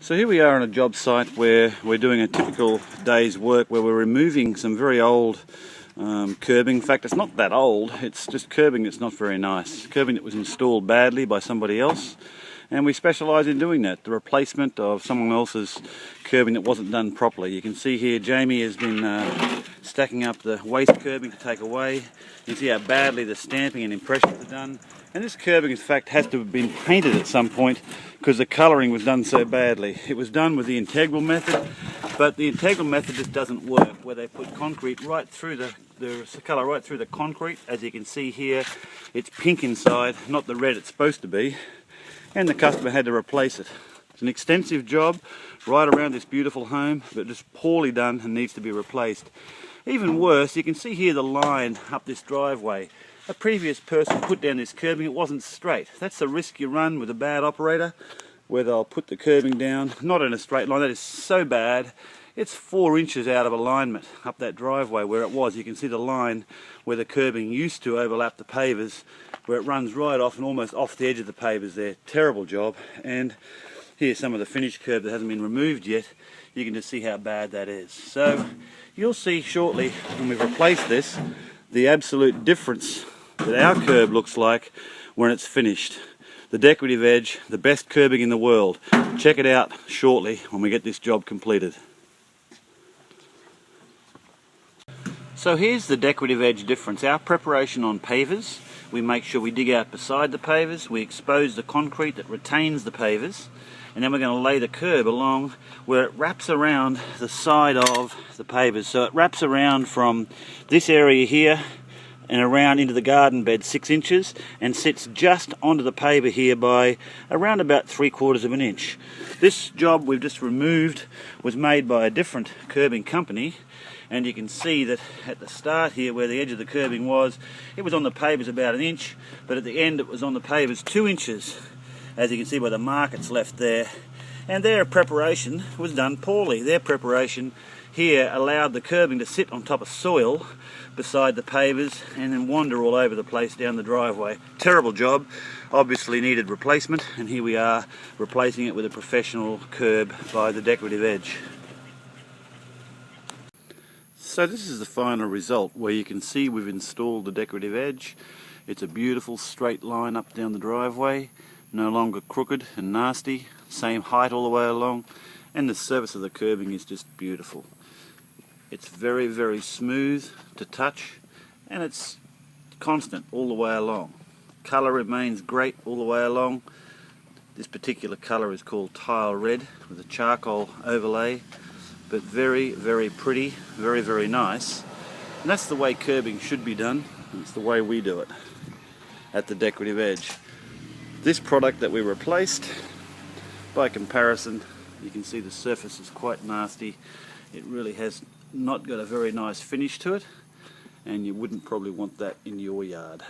So here we are on a job site where we're doing a typical day's work where we're removing some very old curbing. In fact, it's not that old, it's just curbing that's not very nice. Curbing that was installed badly by somebody else, and we specialise in doing that, the replacement of someone else's curbing that wasn't done properly. You can see here Jamie has been stacking up the waste curbing to take away. You can see how badly the stamping and impressions are done. And this curbing, in fact, has to have been painted at some point because the colouring was done so badly. It was done with the integral method, but the integral method just doesn't work, where they put concrete right through the colour right through the concrete. As you can see here, it's pink inside, not the red it's supposed to be, and the customer had to replace it. It's an extensive job right around this beautiful home, but just poorly done and needs to be replaced. Even worse, you can see here the line up this driveway. A previous person put down this curbing, it wasn't straight. That's the risk you run with a bad operator, where they'll put the curbing down, not in a straight line. That is so bad. It's 4 inches out of alignment up that driveway where it was. You can see the line where the curbing used to overlap the pavers, where it runs right off and almost off the edge of the pavers there. Terrible job. And here's some of the finished curb that hasn't been removed yet. You can just see how bad that is. So you'll see shortly when we've replaced this, the absolute difference that our curb looks like when it's finished. The Decorative Edge, the best curbing in the world. Check it out shortly when we get this job completed. So here's the Decorative Edge difference. Our preparation on pavers, we make sure we dig out beside the pavers, we expose the concrete that retains the pavers, and then we're going to lay the curb along where it wraps around the side of the pavers. So it wraps around from this area here and around into the garden bed 6 inches and sits just onto the paver here by around about 3/4 of an inch. This job we've just removed was made by a different curbing company, and you can see that at the start here where the edge of the curbing was, it was on the pavers about 1 inch, but at the end it was on the pavers 2 inches, as you can see by the mark it's left there. And their preparation was done poorly. Their preparation here allowed the curbing to sit on top of soil beside the pavers and then wander all over the place down the driveway. Terrible job, obviously needed replacement, and here we are replacing it with a professional curb by the Decorative Edge. So this is the final result, where you can see we've installed the Decorative Edge. It's a beautiful straight line up down the driveway, no longer crooked and nasty, same height all the way along, and the surface of the curbing is just beautiful. It's very, very smooth to touch, and it's constant all the way along. Colour remains great all the way along. This particular colour is called tile red with a charcoal overlay, but very, very pretty, very, very nice. And that's the way curbing should be done. It's the way we do it at the Decorative Edge. This product that we replaced, by comparison, you can see the surface is quite nasty. It really has not got a very nice finish to it, and you wouldn't probably want that in your yard.